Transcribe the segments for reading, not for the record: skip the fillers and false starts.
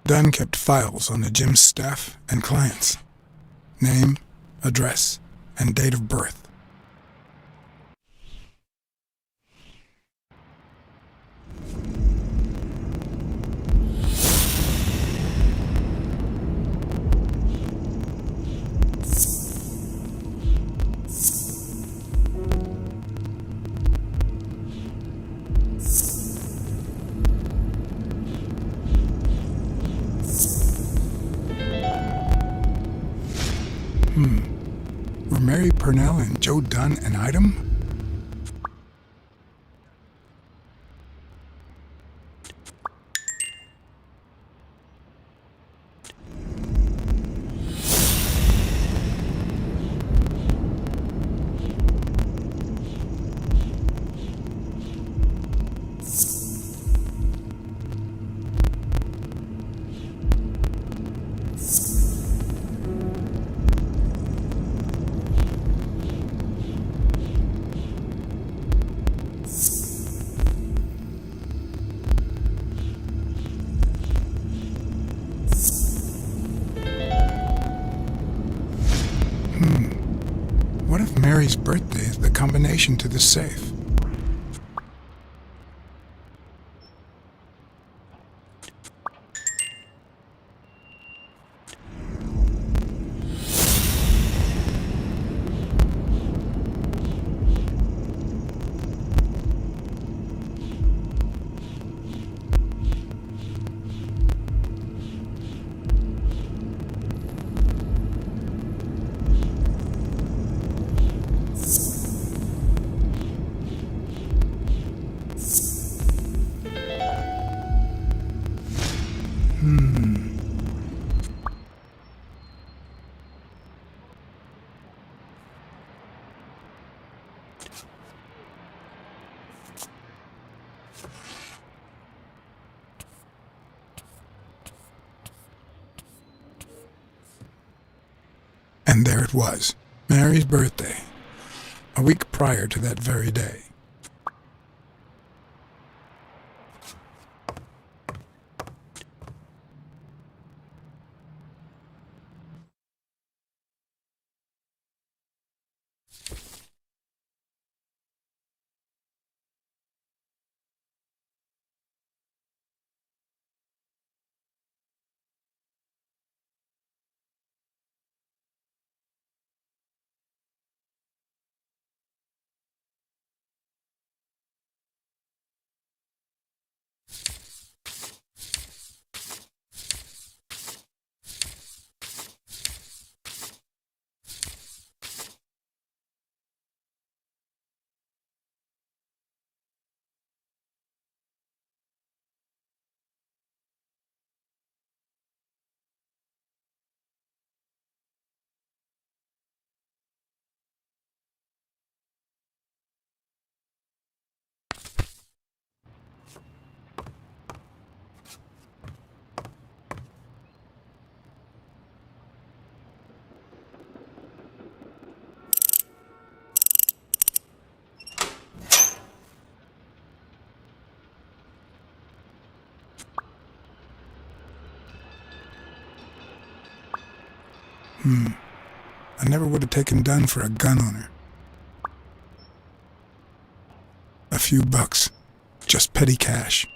Dunn kept files on the gym's staff and clients. Name, address, and date of birth. Were Mary Purnell and Joe Dunn an item? What if Mary's birthday is the combination to the safe? And there it was, Mary's birthday, a week prior to that very day. I never would have taken Dunn for a gun owner. A few bucks. Just petty cash.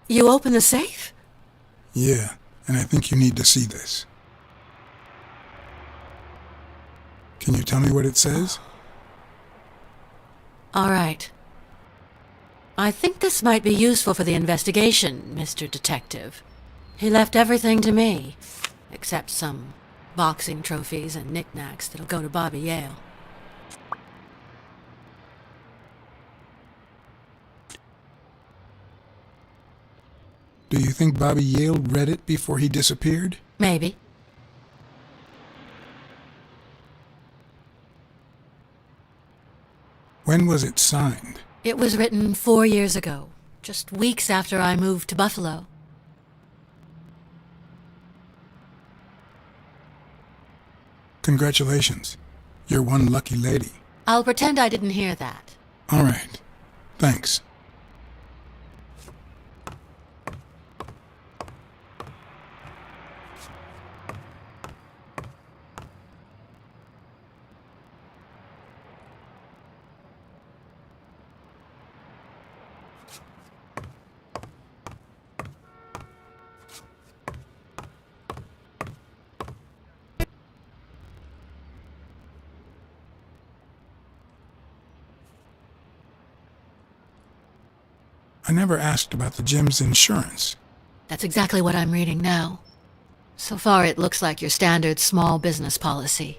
You open the safe? Yeah, and I think you need to see this. Can you tell me what it says? All right. I think this might be useful for the investigation, Mr. Detective. He left everything to me, except some boxing trophies and knickknacks that'll go to Bobby Yale. Do you think Bobby Yale read it before he disappeared? Maybe. When was it signed? It was written 4 years ago, just weeks after I moved to Buffalo. Congratulations. You're one lucky lady. I'll pretend I didn't hear that. All right. Thanks. I never asked about the gym's insurance. That's exactly what I'm reading now. So far, it looks like your standard small business policy.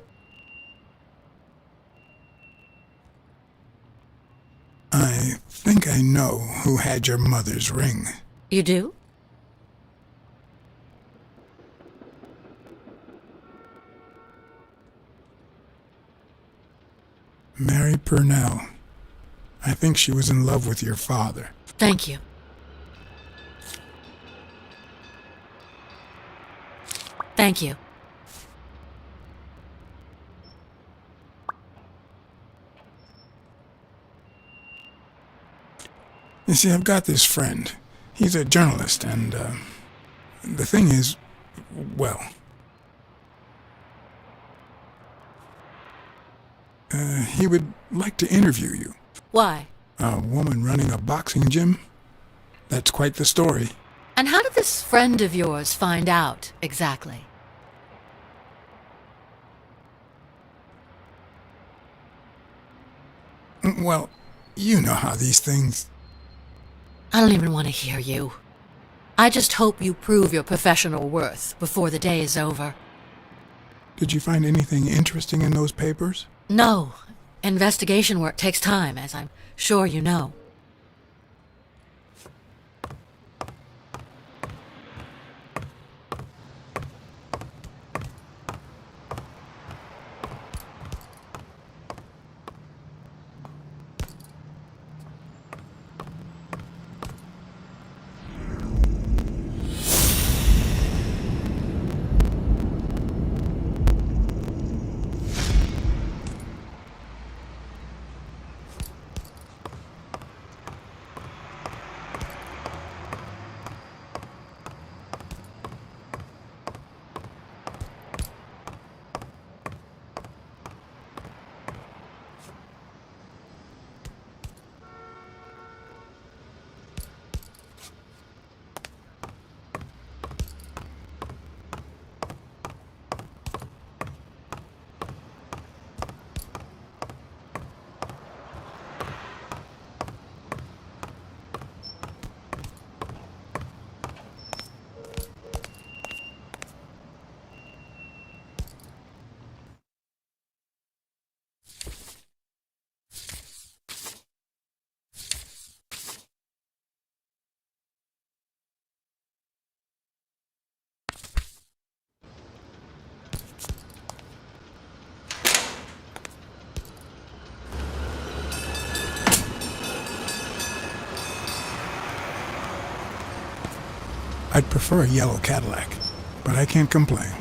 I think I know who had your mother's ring. You do? Mary Purnell. I think she was in love with your father. Thank you. Thank you. You see, I've got this friend. He's a journalist, and, the thing is, well, he would like to interview you. Why? A woman running a boxing gym? That's quite the story. And how did this friend of yours find out, exactly? Well, you know how these things... I don't even want to hear you. I just hope you prove your professional worth before the day is over. Did you find anything interesting in those papers? No. Investigation work takes time, as I'm sure you know. I'd prefer a yellow Cadillac, but I can't complain.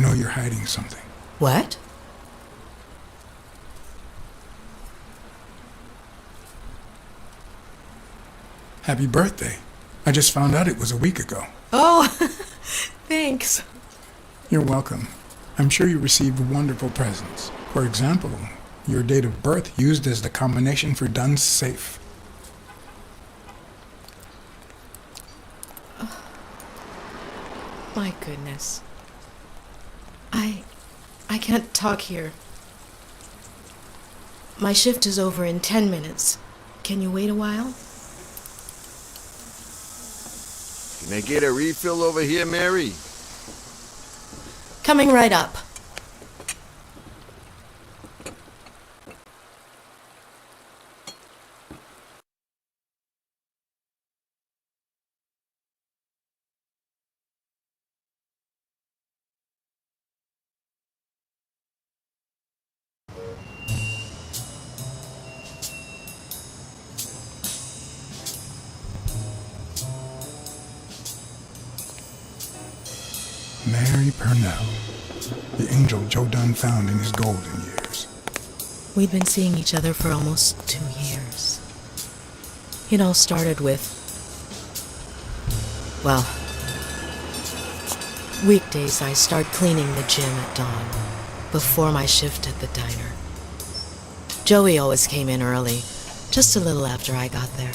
know you're hiding something. What? Happy birthday. I just found out it was a week ago. Oh, thanks. You're welcome. I'm sure you received wonderful presents. For example, your date of birth used as the combination for Dunn's safe. My goodness. I can't talk here. My shift is over in 10 minutes. Can you wait a while? Can I get a refill over here, Mary? Coming right up. Mary Purnell, the angel Joe Dunn found in his golden years. We'd been seeing each other for almost 2 years. It all started with, well, weekdays I start cleaning the gym at dawn, before my shift at the diner. Joey always came in early, just a little after I got there.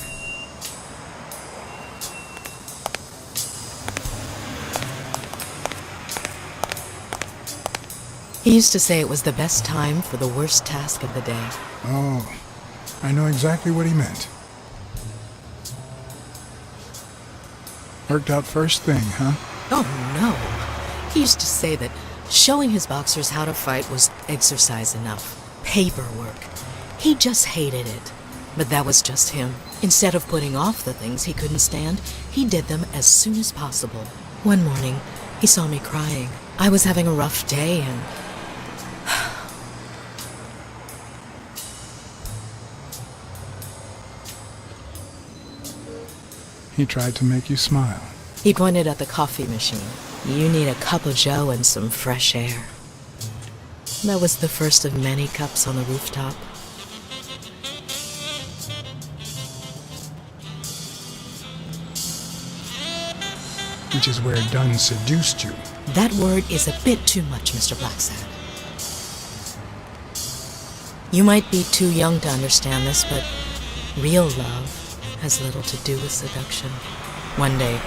He used to say it was the best time for the worst task of the day. Oh, I know exactly what he meant. Worked out first thing, huh? Oh, no. He used to say that showing his boxers how to fight was exercise enough. Paperwork. He just hated it. But that was just him. Instead of putting off the things he couldn't stand, he did them as soon as possible. One morning, he saw me crying. I was having a rough day and... He tried to make you smile. He pointed at the coffee machine. You need a cup of joe and some fresh air. That was the first of many cups on the rooftop. Which is where Dunn seduced you. That word is a bit too much, Mr. Blacksad. You might be too young to understand this, but real love has little to do with seduction. One day,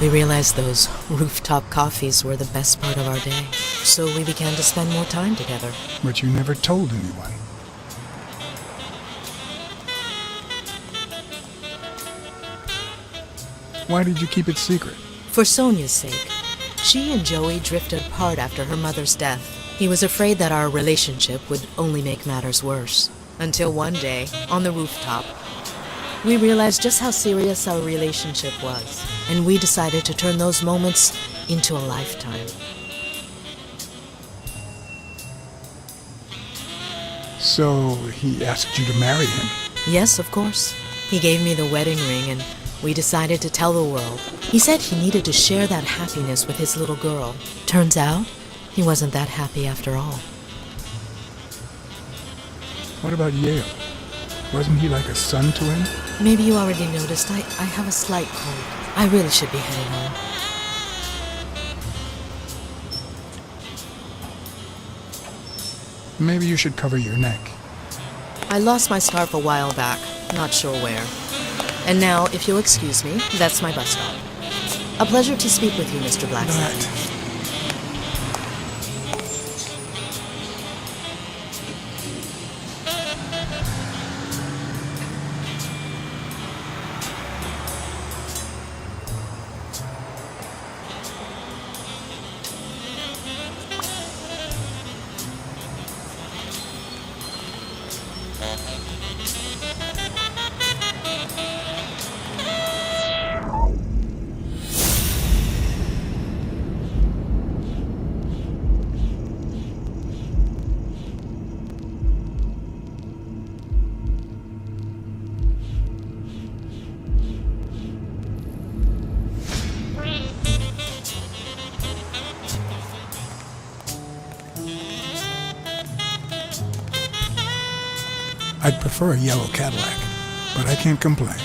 we realized those rooftop coffees were the best part of our day, so we began to spend more time together. But you never told anyone. Why did you keep it secret? For Sonia's sake. She and Joey drifted apart after her mother's death. He was afraid that our relationship would only make matters worse. Until one day, on the rooftop, we realized just how serious our relationship was, and we decided to turn those moments into a lifetime. So he asked you to marry him? Yes, of course. He gave me the wedding ring, and we decided to tell the world. He said he needed to share that happiness with his little girl. Turns out, he wasn't that happy after all. What about Yale? Wasn't he like a son to him? Maybe you already noticed, I have a slight cold. I really should be heading home. Maybe you should cover your neck. I lost my scarf a while back, not sure where. And now, if you'll excuse me, that's my bus stop. A pleasure to speak with you, Mr. Blacksad. I'd prefer a yellow Cadillac, but I can't complain.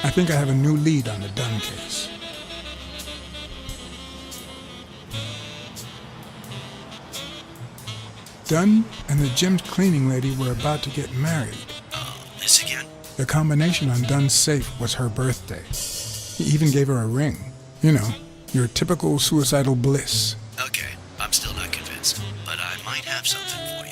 I think I have a new lead on the Dunn case. Dunn and the gym cleaning lady were about to get married. Oh, this again? The combination on Dunn's safe was her birthday. He even gave her a ring. You know, your typical suicidal bliss. Okay, I'm still not convinced, but I might have something for you.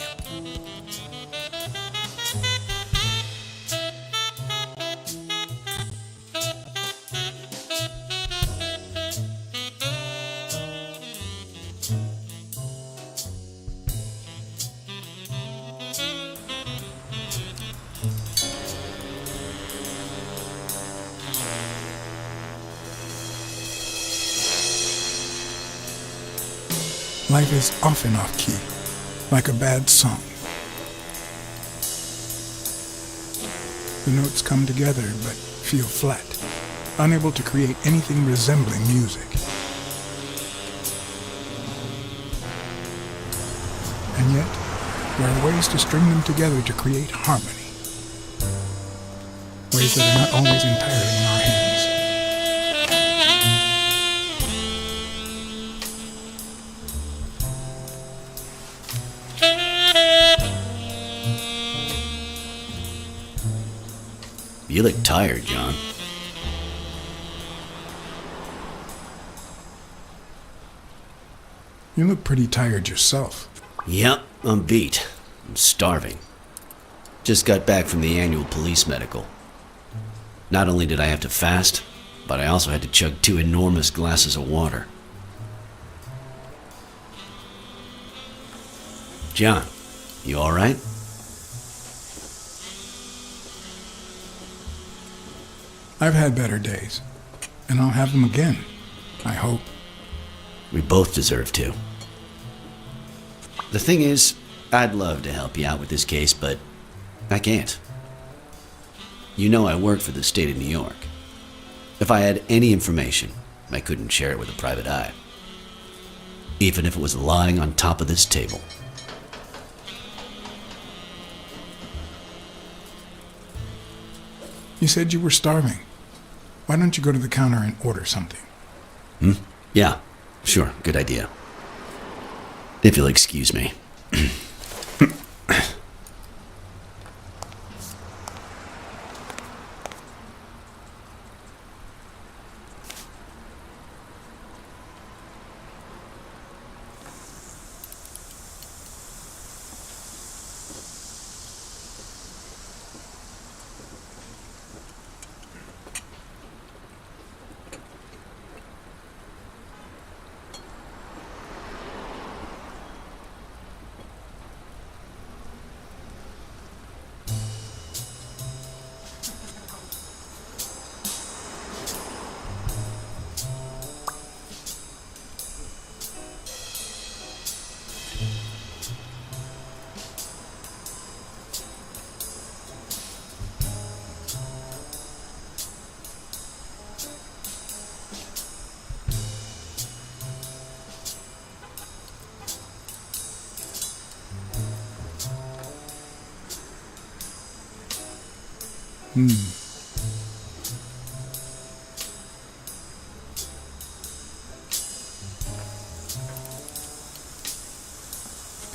Life is often off key. like a bad song. The notes come together but feel flat, unable to create anything resembling music. And yet, there are ways to string them together to create harmony. Ways that are not always entirely in our hands. You look tired, John. You look pretty tired yourself. Yep, I'm beat. I'm starving. Just got back from the annual police medical. Not only did I have to fast, but I also had to chug 2 enormous glasses of water. John, you alright? I've had better days, and I'll have them again, I hope. We both deserve to. The thing is, I'd love to help you out with this case, but I can't. You know I work for the state of New York. If I had any information, I couldn't share it with a private eye. Even if it was lying on top of this table. You said you were starving. Why don't you go to the counter and order something? Yeah, sure, good idea. If you'll excuse me.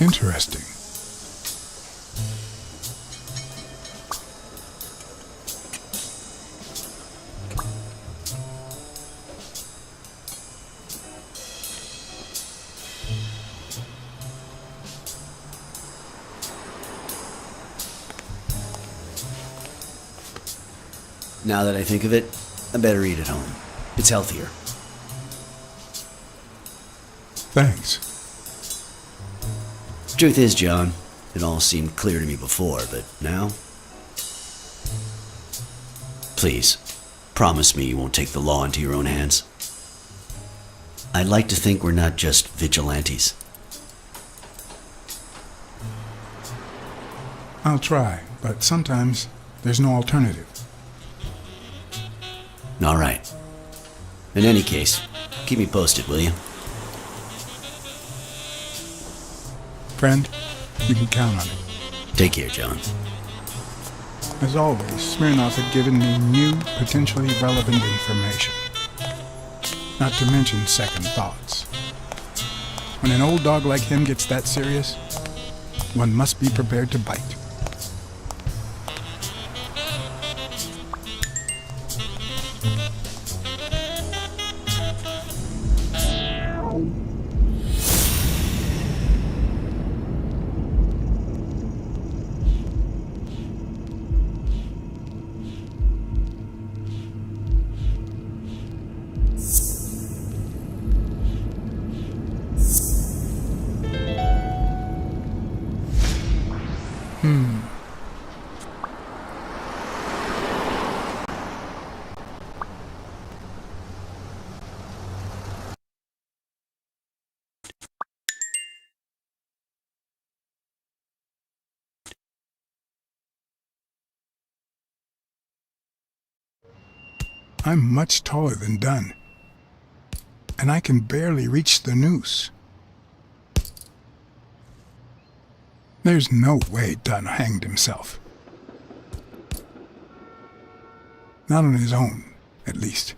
Interesting. Now that I think of it, I better eat at home. It's healthier. Thanks. Truth is, John, it all seemed clear to me before, but now? Please, promise me you won't take the law into your own hands. I'd like to think we're not just vigilantes. I'll try, but sometimes there's no alternative. All right. In any case, keep me posted, will you? Friend, you can count on it. Take care, John. As always, Smirnoff had given me new, potentially relevant information. Not to mention second thoughts. When an old dog like him gets that serious, one must be prepared to bite. I'm much taller than Dunn, and I can barely reach the noose. There's no way Dunn hanged himself. Not on his own, at least.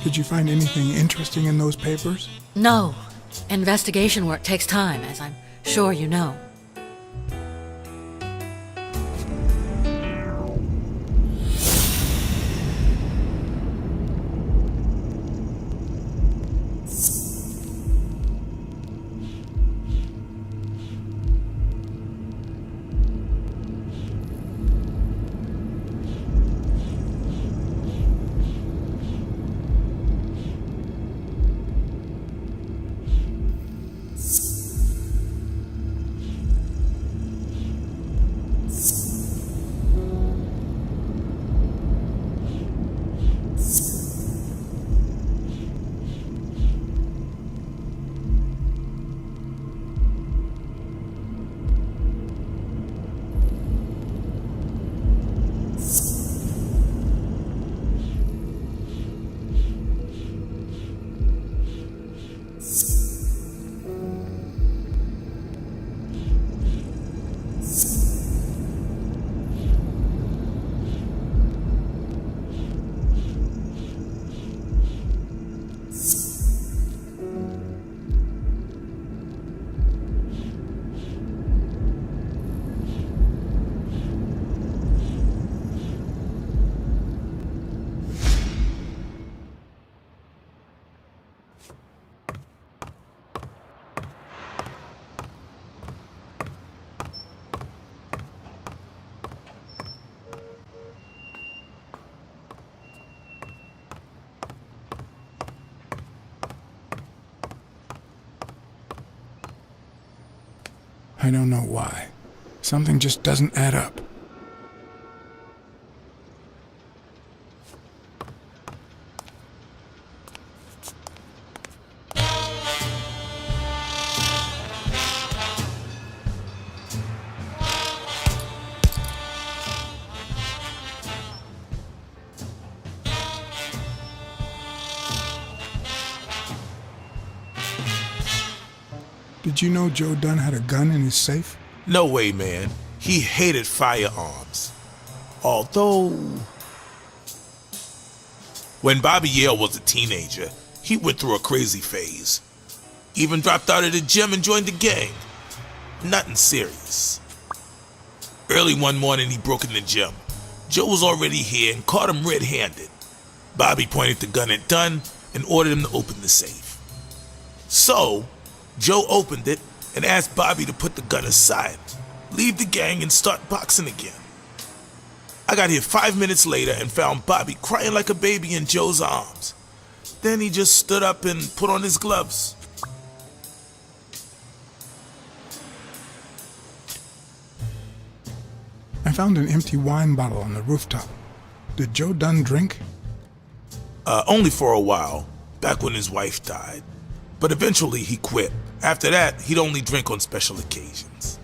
Did you find anything interesting in those papers? No. Investigation work takes time, as I'm sure you know. I don't know why. Something just doesn't add up. Did you know Joe Dunn had a gun in his safe? No way, man. He hated firearms. Although, when Bobby Yale was a teenager, he went through a crazy phase. Even dropped out of the gym and joined the gang. Nothing serious. Early one morning, he broke in the gym. Joe was already here and caught him red-handed. Bobby pointed the gun at Dunn and ordered him to open the safe. So, Joe opened it and asked Bobby to put the gun aside, leave the gang and start boxing again. I got here 5 minutes later and found Bobby crying like a baby in Joe's arms. Then he just stood up and put on his gloves. I found an empty wine bottle on the rooftop. Did Joe Dunn drink? Only for a while, back when his wife died. But eventually he quit. After that, he'd only drink on special occasions.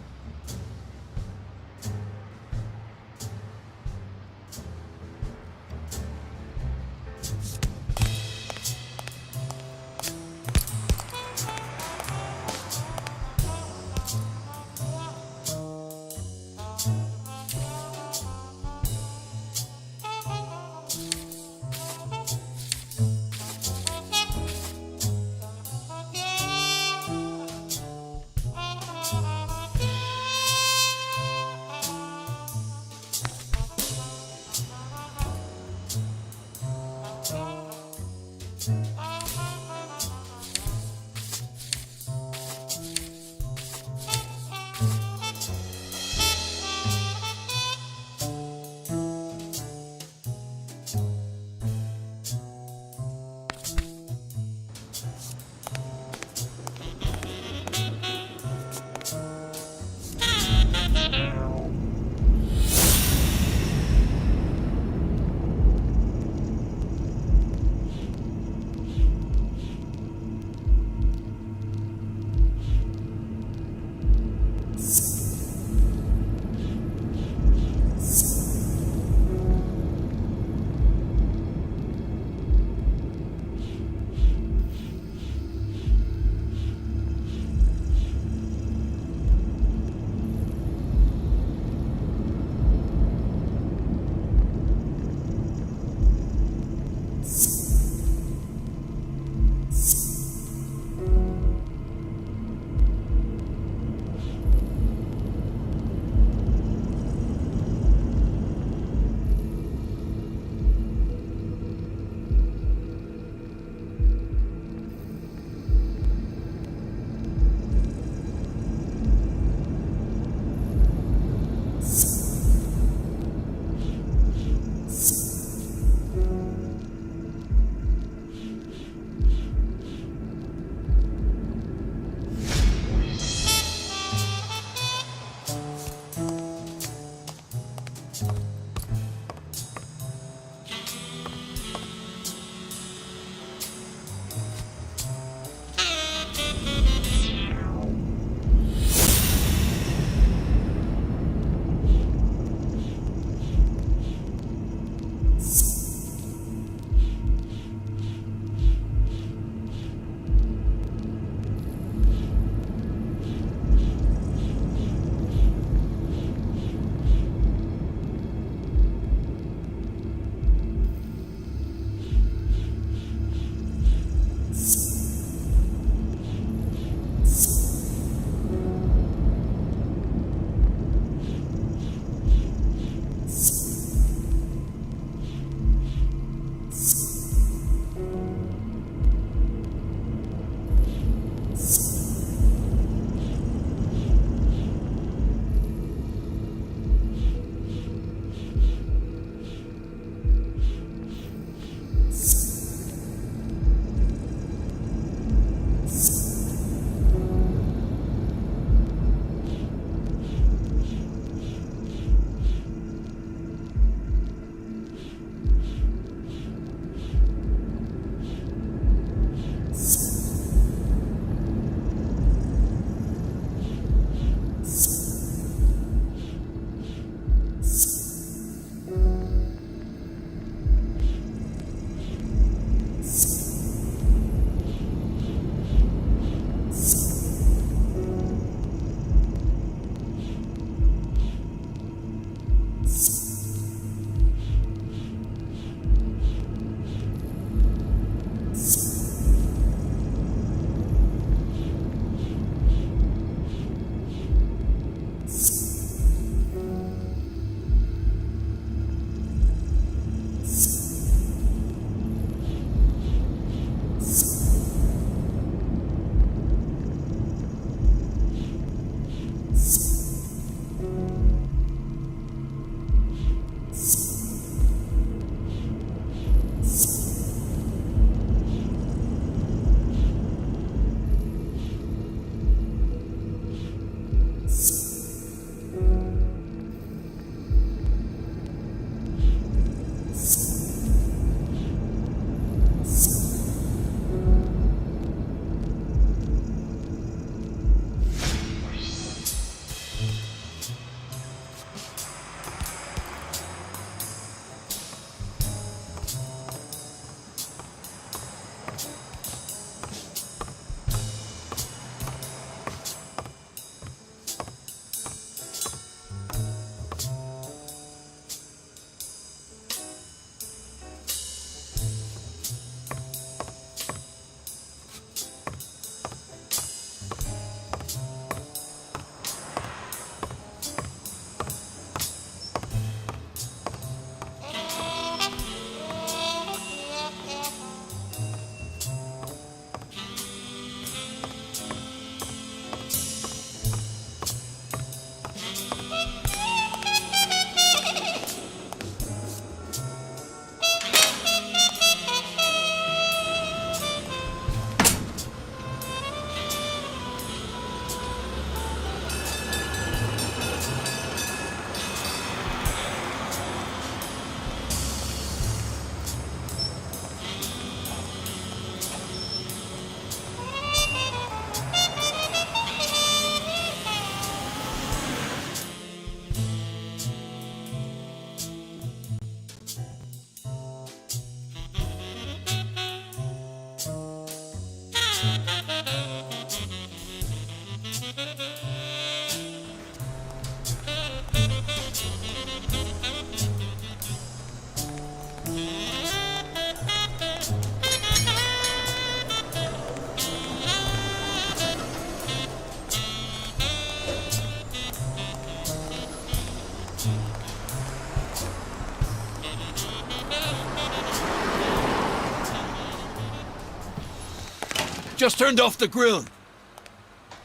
Just turned off the grill.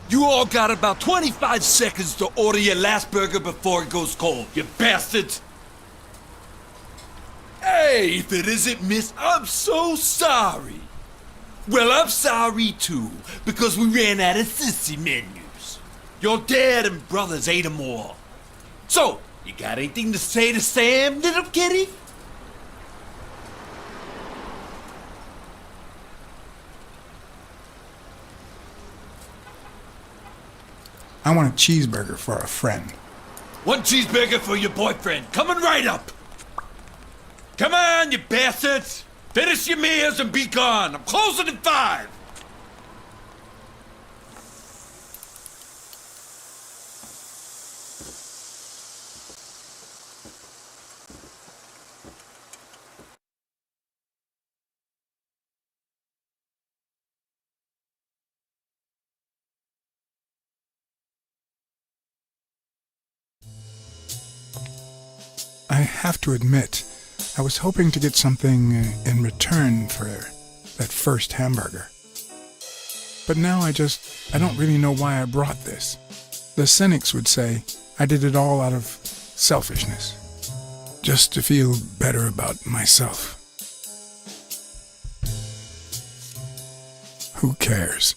You all got about 25 seconds to order your last burger before it goes cold, you bastards! Hey, if it isn't Miss, I'm so sorry. Well, I'm sorry too, because we ran out of sissy menus. Your dad and brothers ate them all. So, you got anything to say to Sam, little kitty? I want a cheeseburger for a friend. One cheeseburger for your boyfriend, coming right up. Come on, you bastards! Finish your meals and be gone. I'm closing in 5. I have to admit, I was hoping to get something in return for that first hamburger. But now I don't really know why I brought this. The cynics would say I did it all out of selfishness, just to feel better about myself. Who cares?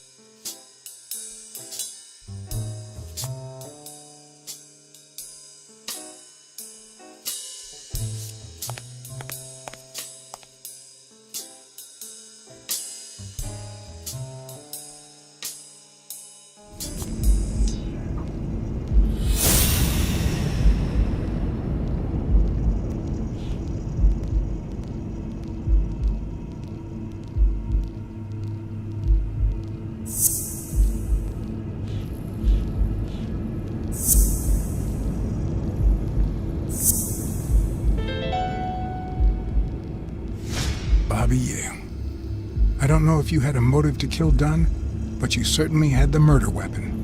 I don't know if you had a motive to kill Dunn, but you certainly had the murder weapon.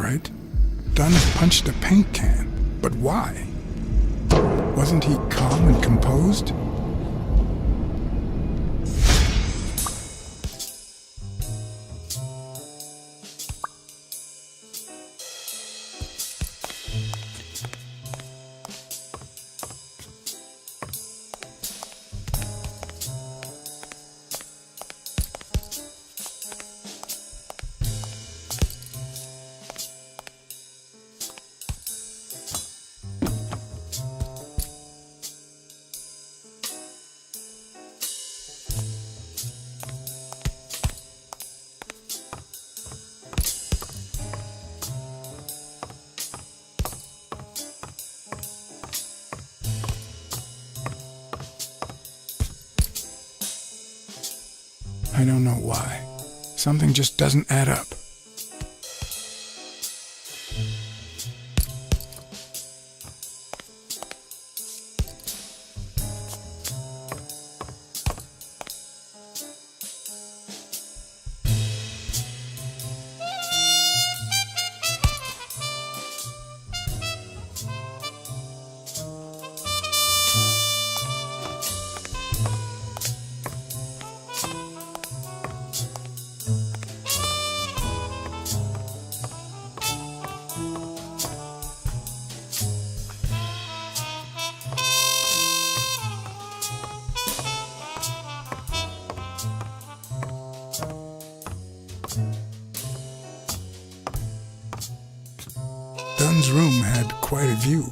right. Dunn punched a paint can. But why? Wasn't he calm and composed? I don't know why. Something just doesn't add up. Dunn's room had quite a view.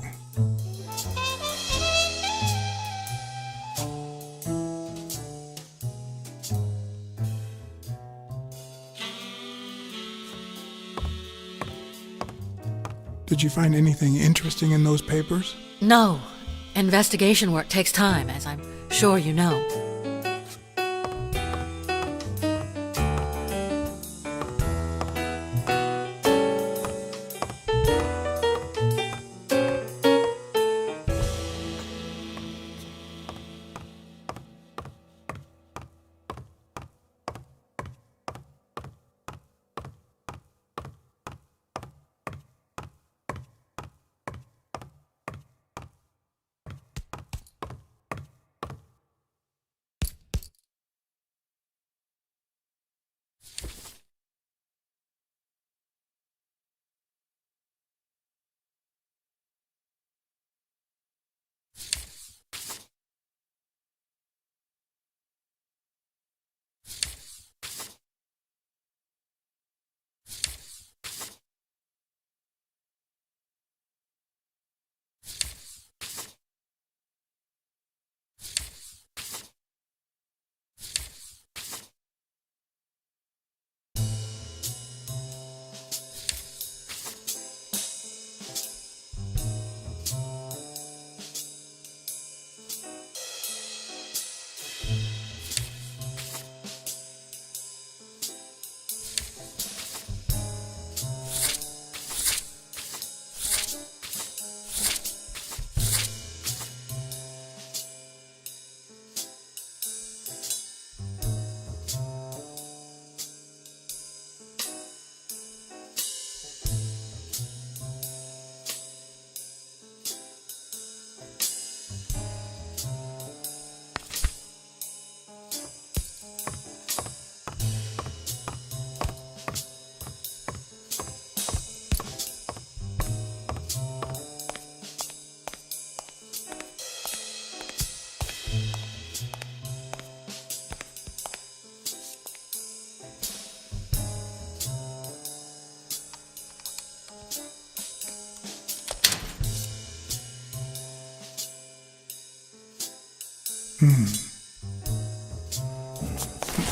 Did you find anything interesting in those papers? No. Investigation work takes time, as I'm sure you know.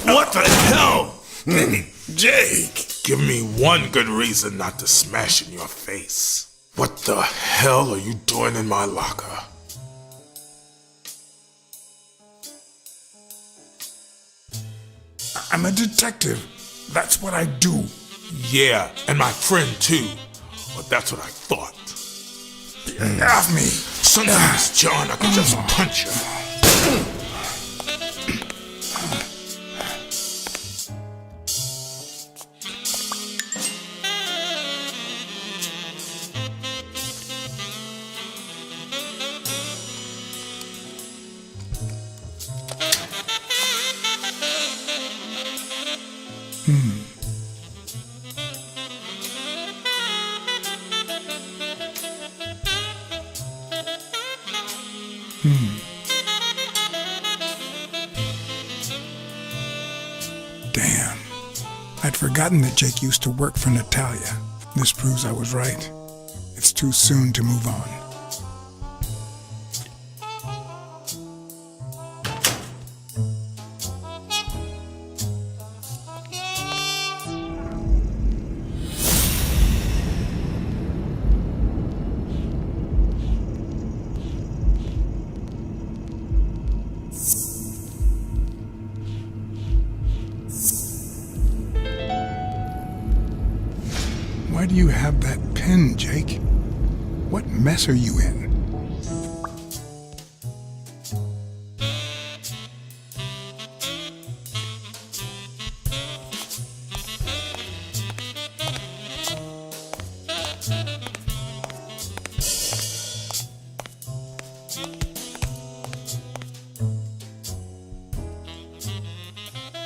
What the hell? Hey, Jake, give me one good reason not to smash in your face. What the hell are you doing in my locker? I'm a detective. That's what I do. Yeah, and my friend too. But that's what I thought. Get off me. Sometimes, John, I could just punch you. Damn. I'd forgotten that Jake used to work for Natalia. This proves I was right. It's too soon to move on. Why do you have that pen, Jake? What mess are you in?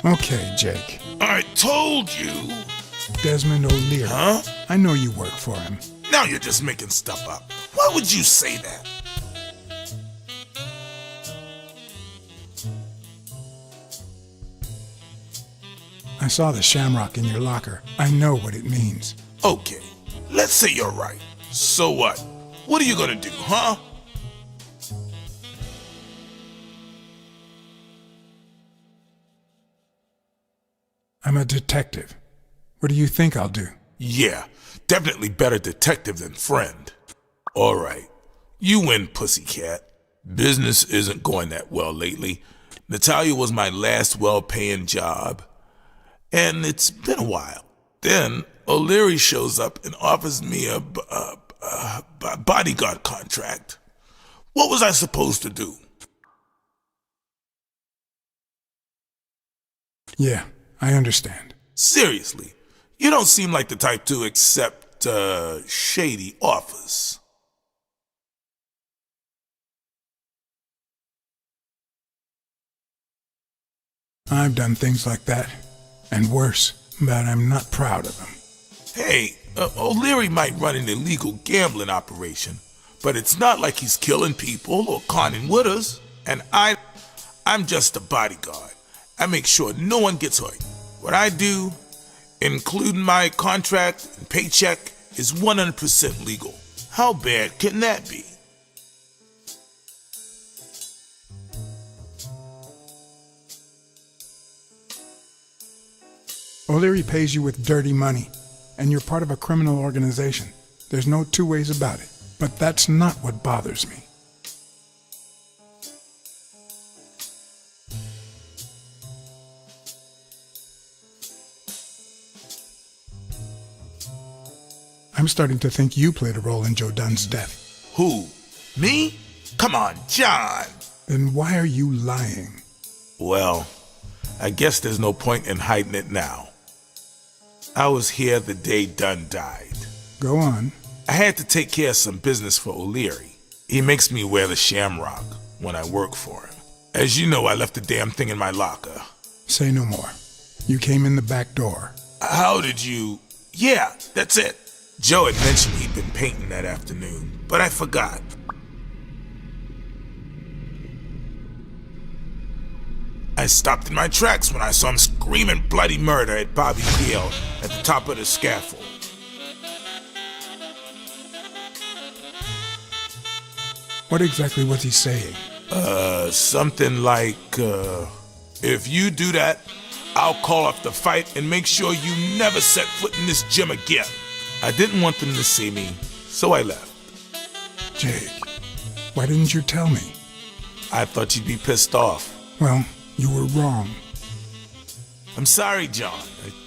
Okay, Jake. I told you. Desmond O'Leary. Huh? I know you work for him. Now you're just making stuff up. Why would you say that? I saw the shamrock in your locker. I know what it means. Okay, let's say you're right. So what? What are you gonna do, huh? I'm a detective. What do you think I'll do? Yeah, definitely better detective than friend. All right, you win, pussycat. Business isn't going that well lately. Natalia was my last well-paying job, and it's been a while. Then O'Leary shows up and offers me a bodyguard contract. What was I supposed to do? Yeah, I understand. Seriously, you don't seem like the type to accept shady offers. I've done things like that, and worse, but I'm not proud of them. Hey, O'Leary might run an illegal gambling operation, but it's not like he's killing people or conning widows. And I'm just a bodyguard. I make sure no one gets hurt. What I do, including my contract and paycheck, is 100% legal. How bad can that be? O'Leary pays you with dirty money, and you're part of a criminal organization. There's no two ways about it. But that's not what bothers me. I'm starting to think you played a role in Joe Dunn's death. Who? Me? Come on, John. Then why are you lying? Well, I guess there's no point in hiding it now. I was here the day Dunn died. Go on. I had to take care of some business for O'Leary. He makes me wear the shamrock when I work for him. As you know, I left the damn thing in my locker. Say no more. You came in the back door. How did you... Yeah, that's it. Joe had mentioned he'd been painting that afternoon, but I forgot. I stopped in my tracks when I saw him screaming bloody murder at Bobby Deal at the top of the scaffold. What exactly was he saying? Something like, if you do that, I'll call off the fight and make sure you never set foot in this gym again. I didn't want them to see me, so I left. Jake, why didn't you tell me? I thought you'd be pissed off. Well, you were wrong. I'm sorry, John.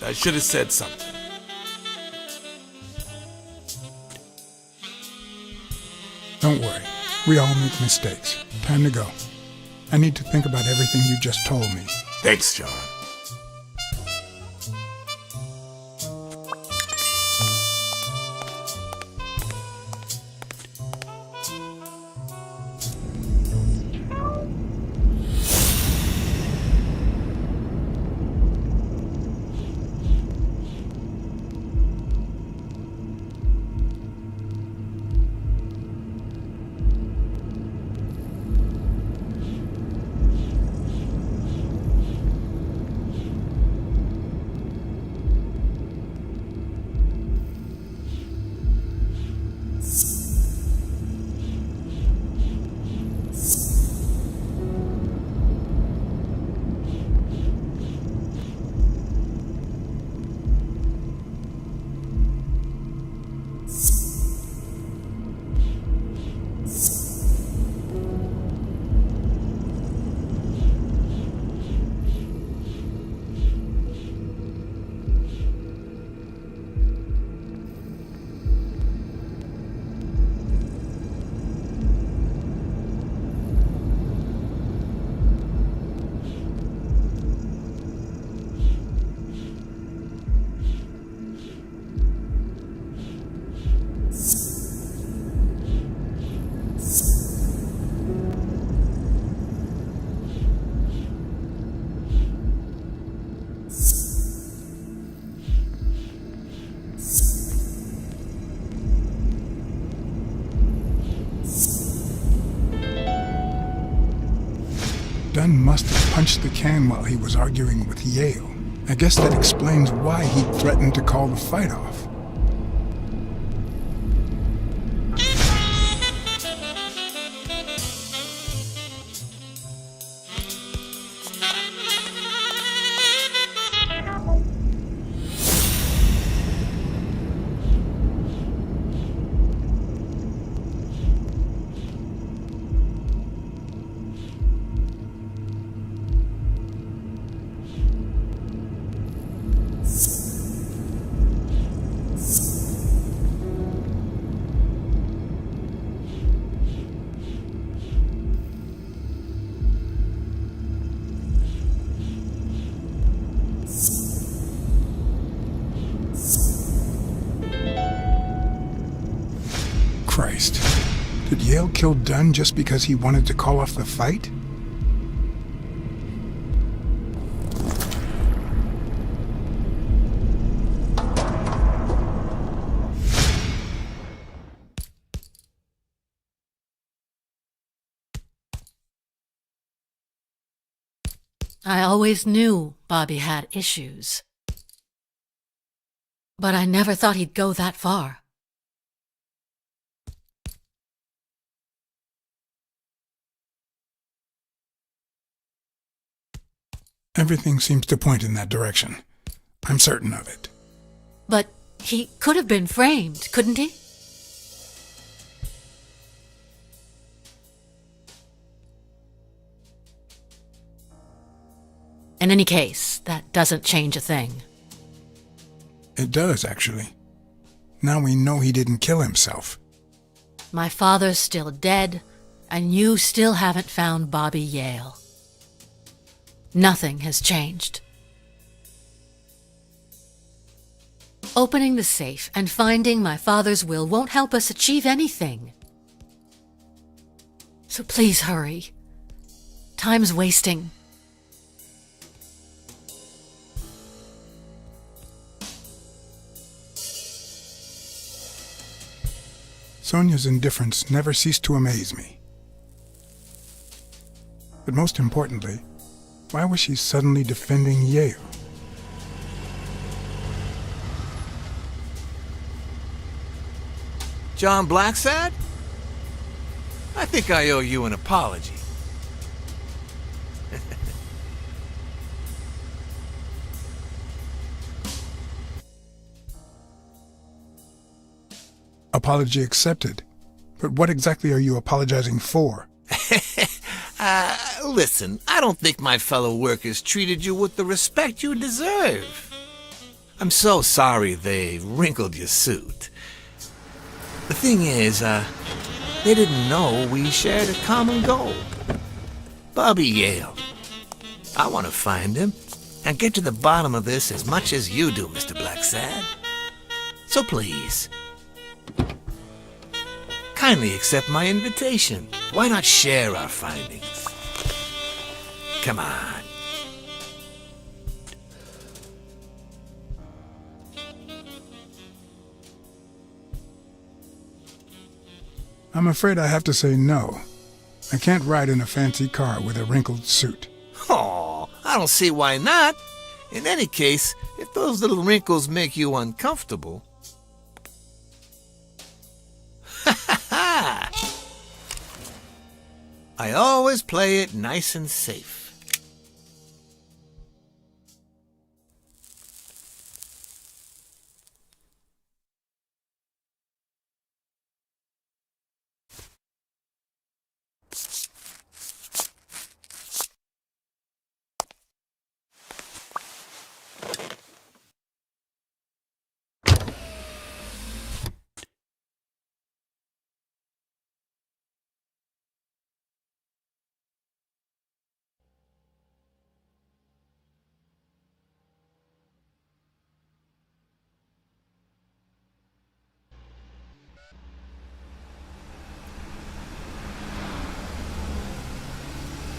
I should have said something. Don't worry. We all make mistakes. Time to go. I need to think about everything you just told me. Thanks, John. punched the can while he was arguing with Yale. I guess that explains why he threatened to call the fight off. Christ. Did Yale kill Dunn just because he wanted to call off the fight? I always knew Bobby had issues. But I never thought he'd go that far. Everything seems to point in that direction. I'm certain of it. But he could have been framed, couldn't he? In any case, that doesn't change a thing. It does, actually. Now we know he didn't kill himself. My father's still dead, and you still haven't found Bobby Yale. Nothing has changed. Opening the safe and finding my father's will won't help us achieve anything. So please hurry. Time's wasting. Sonia's indifference never ceased to amaze me. But most importantly, why was she suddenly defending Yale? John Blacksad? I think I owe you an apology. Apology accepted. But what exactly are you apologizing for? Listen, I don't think my fellow workers treated you with the respect you deserve. I'm so sorry they wrinkled your suit. The thing is, they didn't know we shared a common goal. Bobby Yale. I want to find him and get to the bottom of this as much as you do, Mr. Blacksad. So please, kindly accept my invitation. Why not share our findings? Come on. I'm afraid I have to say no. I can't ride in a fancy car with a wrinkled suit. Oh, I don't see why not. In any case, if those little wrinkles make you uncomfortable. I always play it nice and safe.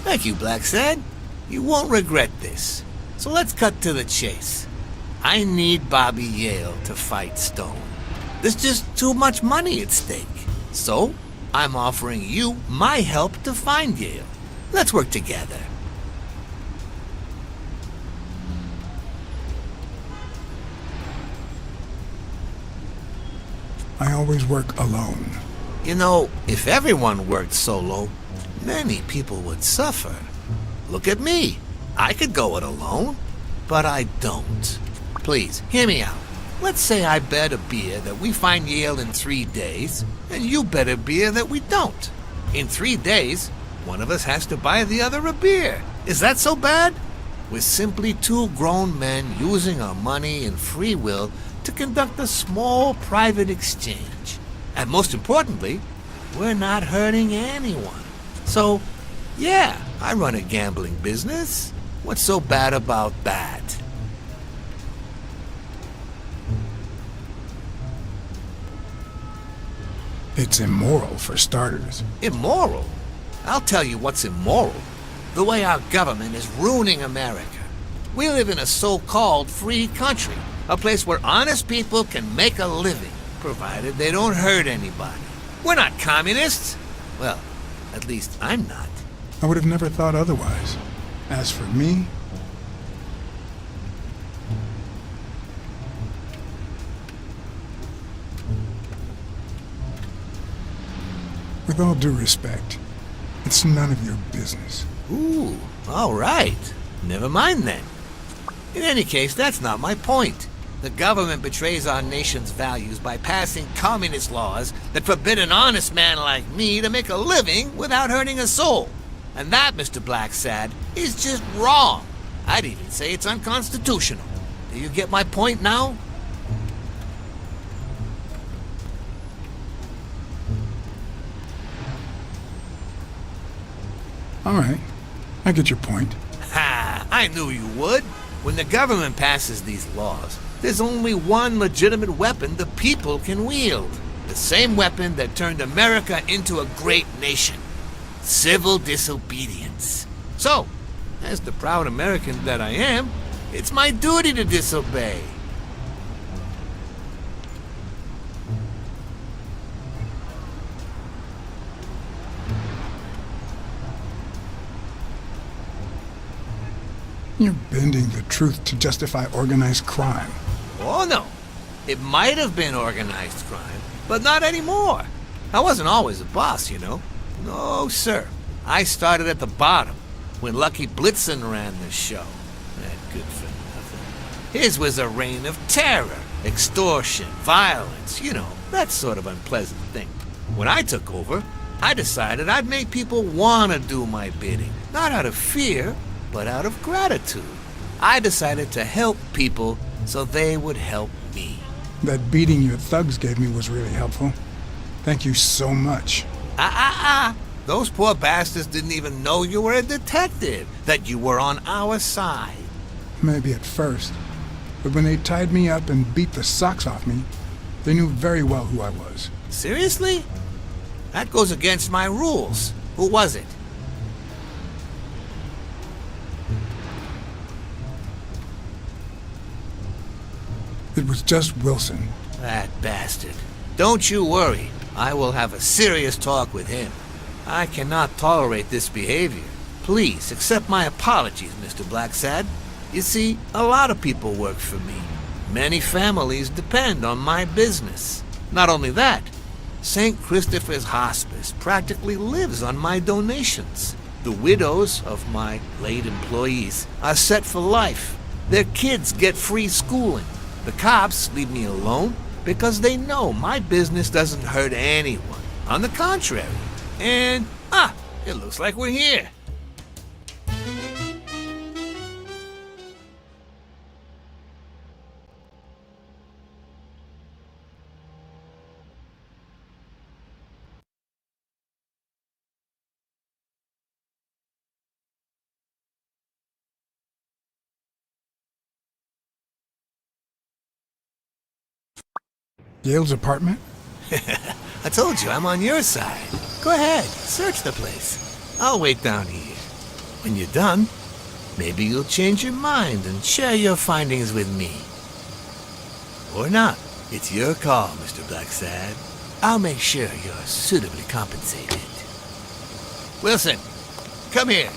Thank you, Blacksad. You won't regret this. So let's cut to the chase. I need Bobby Yale to fight Stone. There's just too much money at stake. So, I'm offering you my help to find Yale. Let's work together. I always work alone. You know, if everyone worked solo, many people would suffer. Look at me. I could go it alone, but I don't. Please, hear me out. Let's say I bet a beer that we find Yale in 3 days, and you bet a beer that we don't. In 3 days, one of us has to buy the other a beer. Is that so bad? We're simply two grown men using our money and free will to conduct a small private exchange. And most importantly, we're not hurting anyone. So, yeah, I run a gambling business. What's so bad about that? It's immoral for starters. Immoral? I'll tell you what's immoral. The way our government is ruining America. We live in a so-called free country, a place where honest people can make a living, provided they don't hurt anybody. We're not communists. Well, at least I'm not. I would have never thought otherwise. As for me, with all due respect, it's none of your business. Ooh, all right. Never mind then. In any case, that's not my point. The government betrays our nation's values by passing communist laws that forbid an honest man like me to make a living without hurting a soul. And that, Mr. Blacksad, is just wrong. I'd even say it's unconstitutional. Do you get my point now? All right, I get your point. Ha! I knew you would. When the government passes these laws, there's only one legitimate weapon the people can wield. The same weapon that turned America into a great nation. Civil disobedience. So, as the proud American that I am, it's my duty to disobey. You're bending the truth to justify organized crime. Oh no, it might have been organized crime, but not anymore. I wasn't always a boss, you know. No, sir. I started at the bottom, when Lucky Blitzen ran the show. That good for nothing. His was a reign of terror, extortion, violence, you know, that sort of unpleasant thing. When I took over, I decided I'd make people want to do my bidding, not out of fear, but out of gratitude. I decided to help people so they would help me. That beating your thugs gave me was really helpful. Thank you so much. Those poor bastards didn't even know you were a detective, that you were on our side. Maybe at first, but when they tied me up and beat the socks off me, they knew very well who I was. Seriously? That goes against my rules. Who was it? It was just Wilson. That bastard. Don't you worry. I will have a serious talk with him. I cannot tolerate this behavior. Please accept my apologies, Mr. Blacksad. You see, a lot of people work for me. Many families depend on my business. Not only that, St. Christopher's Hospice practically lives on my donations. The widows of my late employees are set for life. Their kids get free schooling. The cops leave me alone because they know my business doesn't hurt anyone. On the contrary. And, it looks like we're here. Yale's apartment? I told you, I'm on your side. Go ahead, search the place. I'll wait down here. When you're done, maybe you'll change your mind and share your findings with me. Or not. It's your call, Mr. Blacksad. I'll make sure you're suitably compensated. Wilson, come here.